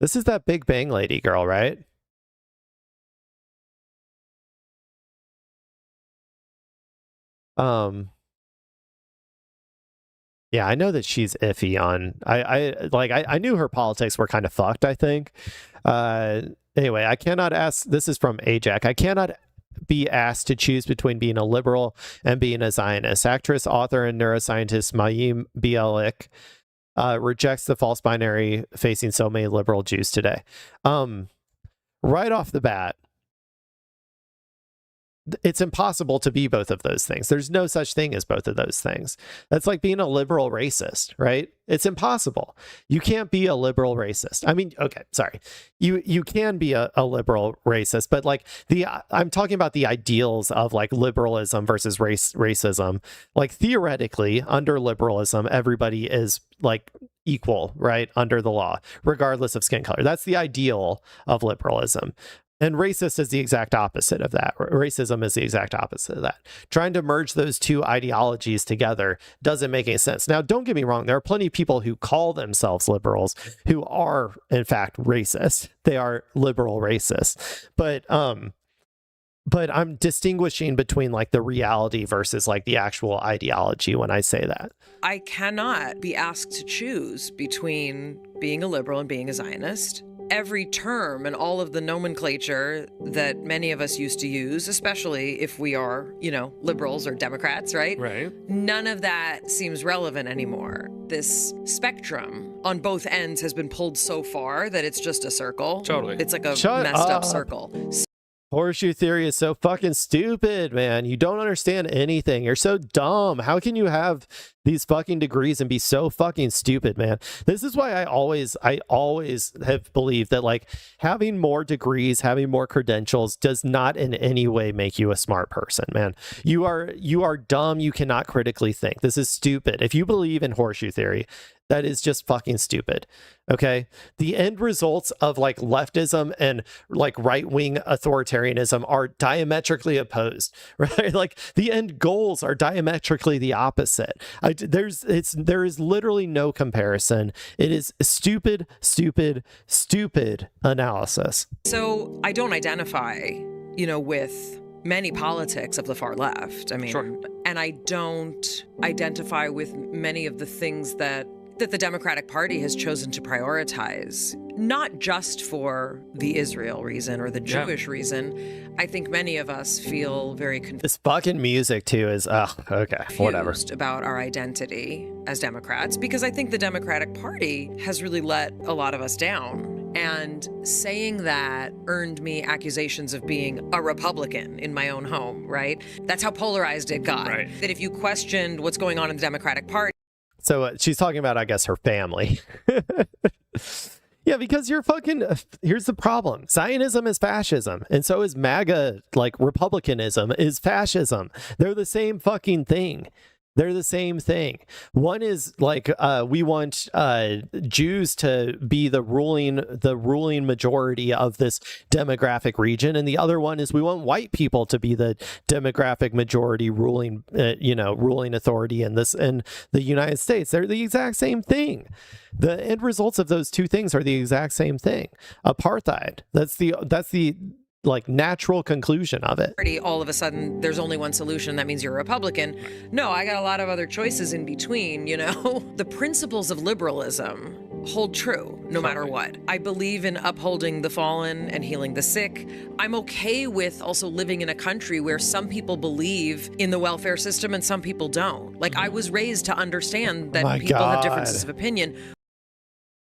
This is that Big Bang lady girl, right? Um, yeah, I know that she's iffy on. I knew her politics were kind of fucked, I think. Uh, anyway, I cannot ask. This is from Ajax. I cannot be asked to choose between being a liberal and being a Zionist. Actress, author, and neuroscientist Mayim Bialik rejects the false binary facing so many liberal Jews today. Right off the bat, it's impossible to be both of those things. There's no such thing as both of those things. That's like being a liberal racist, right? It's impossible. You can't be a liberal racist. I mean, okay, sorry. You can be a liberal racist, but like I'm talking about the ideals of like liberalism versus racism. Like theoretically, under liberalism, everybody is like equal, right? Under the law, regardless of skin color. That's the ideal of liberalism. And racist is the exact opposite of that. Racism is the exact opposite of that. Trying to merge those two ideologies together doesn't make any sense. Now, don't get me wrong. There are plenty of people who call themselves liberals who are, in fact, racist. They are liberal racists. But I'm distinguishing between like the reality versus like the actual ideology when I say that. I cannot be asked to choose between being a liberal and being a Zionist. Every term and all of the nomenclature that many of us used to use, especially if we are, liberals or Democrats, right? Right. None of that seems relevant anymore. This spectrum on both ends has been pulled so far that it's just a circle. Totally. It's like a messed up circle. Horseshoe theory is so fucking stupid, man. You don't understand anything. You're so dumb. How can you have these fucking degrees and be so fucking stupid, man? This is why I always have believed that like having more degrees, having more credentials does not in any way make you a smart person, man. You are dumb. You cannot critically think. This is stupid. If you believe in horseshoe theory, that is just fucking stupid. Okay. The end results of like leftism and like right-wing authoritarianism are diametrically opposed, right? Like the end goals are diametrically the opposite. There is literally no comparison. It is stupid analysis. So I don't identify, with many politics of the far left. I mean, sure. And I don't identify with many of the things that the Democratic Party has chosen to prioritize, not just for the Israel reason or the Jewish reason. I think many of us feel very confused. This fucking music too is, okay, whatever. About our identity as Democrats, because I think the Democratic Party has really let a lot of us down. And saying that earned me accusations of being a Republican in my own home, right? That's how polarized it got. Right. That if you questioned what's going on in the Democratic Party. So she's talking about, I guess, her family. Yeah, because here's the problem. Zionism is fascism, and so is MAGA, like republicanism is fascism. They're the same fucking thing. They're the same thing. One is like we want Jews to be the ruling majority of this demographic region, and the other one is we want white people to be the demographic majority ruling authority in the United States. They're the exact same thing. The end results of those two things are the exact same thing. Apartheid. That's the like natural conclusion of it. All of a sudden there's only one solution. That means you're a Republican. No, I got a lot of other choices in between, The principles of liberalism hold true no matter what. I believe in upholding the fallen and healing the sick. I'm okay with also living in a country where some people believe in the welfare system and some people don't. Like I was raised to understand that people have differences of opinion.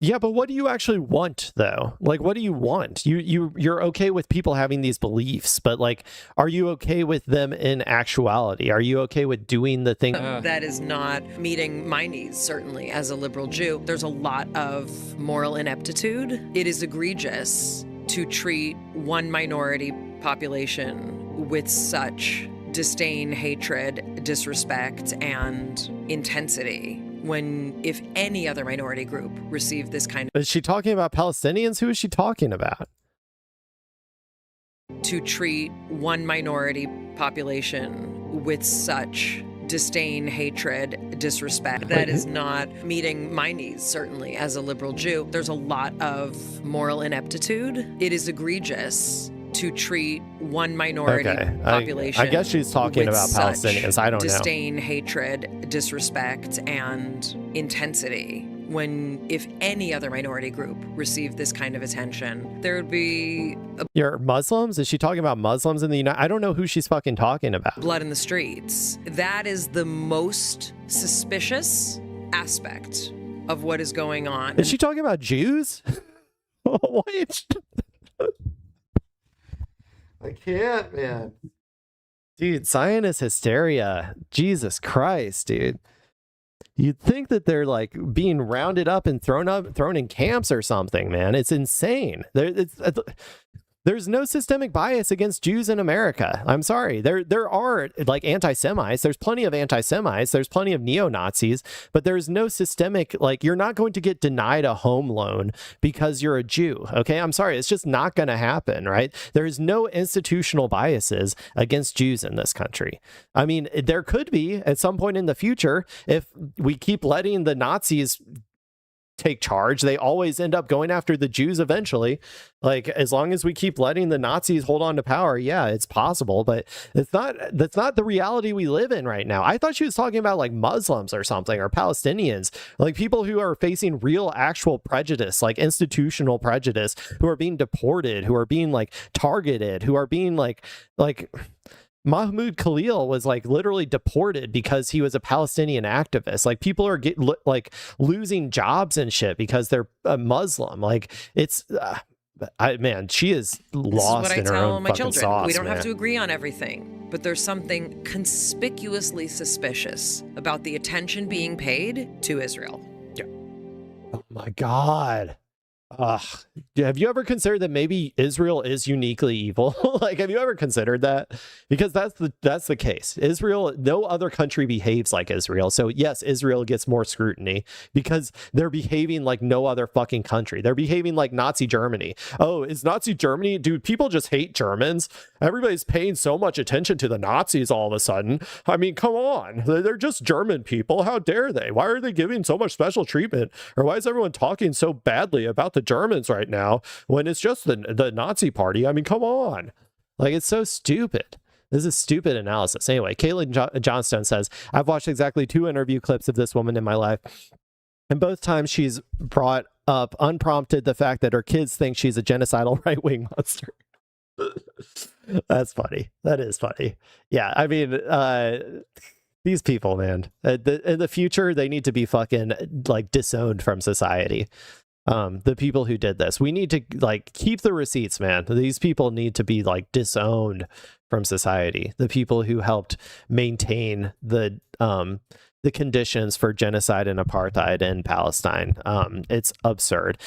Yeah, but what do you actually want, though? Like, what do you want? You're okay with people having these beliefs, but like, are you okay with them in actuality? Are you okay with doing the thing? That is not meeting my needs, certainly, as a liberal Jew. There's a lot of moral ineptitude. It is egregious to treat one minority population with such disdain, hatred, disrespect, and intensity. If any other minority group received this kind of... Is she talking about Palestinians? Who is she talking about? To treat one minority population with such disdain, hatred, disrespect. That is not meeting my needs, certainly, as a liberal Jew. There's a lot of moral ineptitude. It is egregious to treat one minority population. I guess she's talking about Palestinians. I don't know. Disdain, hatred, disrespect, and intensity. When, if any other minority group received this kind of attention, there would be You're Muslims? Is she talking about Muslims in the United? I don't know who she's fucking talking about. Blood in the streets. That is the most suspicious aspect of what is going on. Is she talking about Jews? What? I can't, man. Dude, Zionist hysteria. Jesus Christ, dude. You'd think that they're like being rounded up and thrown in camps or something, man. It's insane. There's no systemic bias against Jews in America. I'm sorry. There are like anti-Semites. There's plenty of anti-Semites. There's plenty of neo-Nazis, but there's no systemic, like, you're not going to get denied a home loan because you're a Jew. Okay. I'm sorry. It's just not going to happen, right? There's no institutional biases against Jews in this country. I mean, there could be at some point in the future if we keep letting the Nazis take charge. They always end up going after the Jews eventually. Like, as long as we keep letting the Nazis hold on to power, yeah, it's possible, but that's not the reality we live in right now. I thought she was talking about like Muslims or something, or Palestinians, like people who are facing real actual prejudice, like institutional prejudice, who are being deported, who are being like targeted, who are being like Mahmoud Khalil was like literally deported because he was a Palestinian activist. Like, people are like losing jobs and shit because they're a Muslim. Like, it's man, she is lost in her own fucking sauce. We don't have to agree on everything, but there's something conspicuously suspicious about the attention being paid to Israel. Yeah. Oh my God. Have you ever considered that maybe Israel is uniquely evil? Like, have you ever considered that? Because that's the case. Israel, no other country behaves like Israel. So yes, Israel gets more scrutiny because they're behaving like no other fucking country. They're behaving like Nazi Germany. Oh, is Nazi Germany? Dude, people just hate Germans. Everybody's paying so much attention to the Nazis all of a sudden. I mean, come on. They're just German people. How dare they? Why are they giving so much special treatment? Or why is everyone talking so badly about the Germans right now when it's just the Nazi party? I mean, come on. Like, it's so stupid. This is stupid analysis. Anyway, Caitlin Johnstone says, I've watched exactly 2 interview clips of this woman in my life, and both times she's brought up unprompted the fact that her kids think she's a genocidal right-wing monster. That's funny. That is funny. Yeah, I mean, these people, man, in the future, they need to be fucking like disowned from society. The people who did this, we need to like keep the receipts, man. These people need to be like disowned from society. The people who helped maintain the conditions for genocide and apartheid in Palestine. It's absurd.